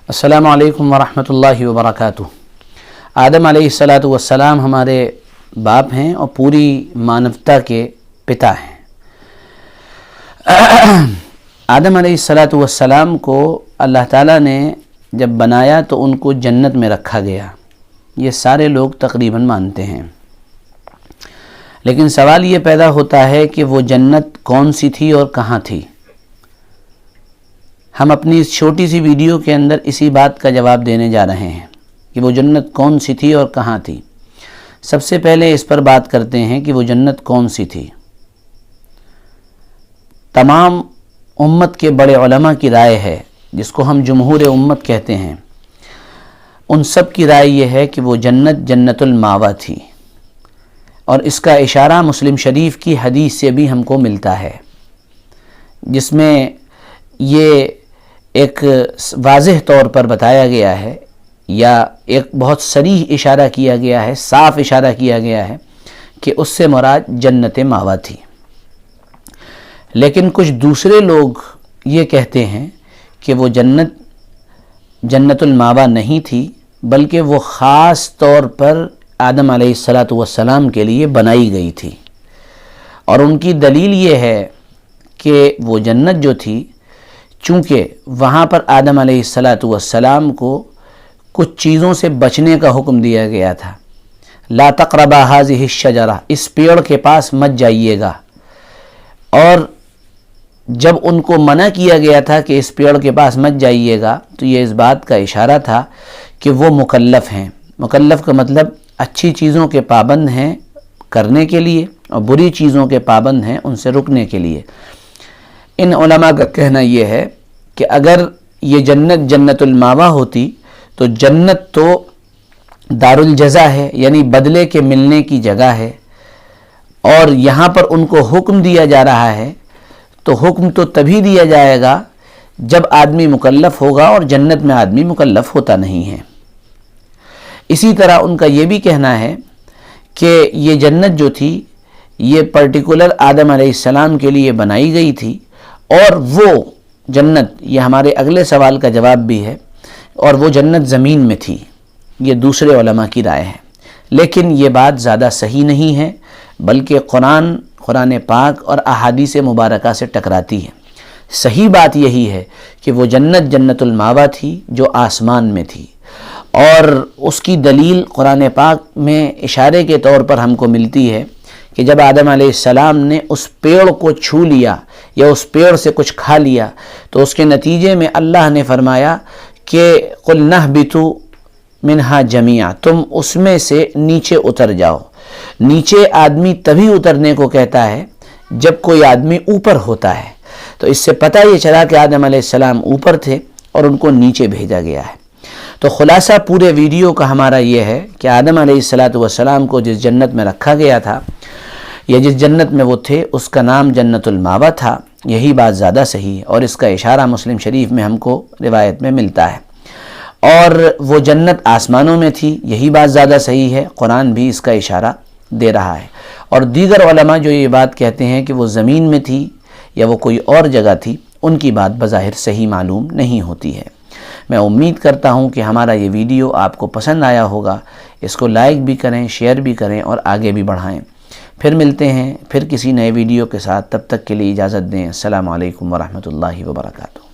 अस्सलामु अलैकुम वरहमतुल्लाहि वबरकातुह। आदम अलैहिस्सलातु वस्सलाम हमारे बाप हैं और पूरी मानवता के पिता हैं। आदम अलैहिस्सलातु वस्सलाम को अल्लाह ताला ने जब बनाया तो उनको जन्नत में रखा गया, ये सारे लोग तकरीबन मानते हैं। लेकिन सवाल ये पैदा होता है कि वो जन्नत कौन सी थी और कहाँ थी। हम अपनी इस छोटी सी वीडियो के अंदर इसी बात का जवाब देने जा रहे हैं कि वो जन्नत कौन सी थी और कहाँ थी। सबसे पहले इस पर बात करते हैं कि वो जन्नत कौन सी थी। तमाम उम्मत के बड़े उलमा की राय है, जिसको हम जमहूर उम्मत कहते हैं, उन सब की राय ये है कि वो जन्नत जन्नतुल मावा थी। और इसका इशारा मुस्लिम शरीफ की हदीस से भी हमको मिलता है, जिसमें ये एक वाज़ेह तौर पर बताया गया है या एक बहुत सरीह इशारा किया गया है, साफ इशारा किया गया है कि उससे मुराद जन्नत मावा थी। लेकिन कुछ दूसरे लोग ये कहते हैं कि वो जन्नत जन्नतुल मावा नहीं थी, बल्कि वो ख़ास तौर पर आदम अलैहिस्सलातु वस्सलाम के लिए बनाई गई थी। और उनकी दलील ये है कि वो जन्नत जो थी, चूँकि वहाँ पर आदम अलैहिस्सलातु वस्सलाम को कुछ चीज़ों से बचने का हुक्म दिया गया था। ला तक़रबा हाज़िहि शजरा, इस पेड़ के पास मत जाइएगा। और जब उनको मना किया गया था कि इस पेड़ के पास मत जाइएगा, तो ये इस बात का इशारा था कि वो मुकल्लफ़ हैं। मुकल्लफ़ का मतलब अच्छी चीज़ों के पाबंद हैं करने के लिए और बुरी चीज़ों के पाबंद हैं उनसे रुकने के लिए। इन उलमा का कहना यह है कि अगर ये जन्नत जन्नतुल मावा होती तो जन्नत तो दारुल जज़ा है, यानी बदले के मिलने की जगह है। और यहाँ पर उनको हुक्म दिया जा रहा है, तो हुक्म तो तभी दिया जाएगा जब आदमी मुकल्लफ़ होगा, और जन्नत में आदमी मुकल्लफ़ होता नहीं है। इसी तरह उनका ये भी कहना है कि ये जन्नत जो थी, ये पर्टिकुलर आदम अलैहिस्सलाम के लिए बनाई गई थी। और वो जन्नत, ये हमारे अगले सवाल का जवाब भी है, और वो जन्नत ज़मीन में थी। ये दूसरे उलमा की राय है, लेकिन ये बात ज़्यादा सही नहीं है, बल्कि कुरान पाक और अहादीस मुबारका से टकराती है। सही बात यही है कि वो जन्नत जन्नतुल मावा थी जो आसमान में थी। और उसकी दलील कुरान पाक में इशारे के तौर पर हमको मिलती है कि जब आदम अलैहिस्सलाम ने उस पेड़ को छू लिया या उस पेड़ से कुछ खा लिया, तो उसके नतीजे में अल्लाह ने फरमाया कि कुल नहबितु मिन्हा जमिया, तुम उसमें से नीचे उतर जाओ। नीचे आदमी तभी उतरने को कहता है जब कोई आदमी ऊपर होता है। तो इससे पता ये चला कि आदम अलैहिस्सलाम ऊपर थे और उनको नीचे भेजा गया है। तो खुलासा पूरे वीडियो का हमारा ये है कि आदम अलैहिस्सलातु वस्सलाम को जिस जन्नत में रखा गया था या जिस जन्नत में वो थे, उसका नाम जन्नतुल मावा था। यही बात ज़्यादा सही है, और इसका इशारा मुस्लिम शरीफ में हमको रिवायत में मिलता है। और वो जन्नत आसमानों में थी, यही बात ज़्यादा सही है, कुरान भी इसका इशारा दे रहा है। और दीगर उलमा जो ये बात कहते हैं कि वो ज़मीन में थी या वो कोई और जगह थी, उनकी बात बज़ाहिर सही मालूम नहीं होती है। मैं उम्मीद करता हूँ कि हमारा ये वीडियो आपको पसंद आया होगा। इसको लाइक भी करें, शेयर भी करें और आगे भी बढ़ाएं। फिर मिलते हैं फिर किसी नए वीडियो के साथ, तब तक के लिए इजाज़त दें। अस्सलामु अलैकुम वरहमतुल्लाहि वबरकातुहू।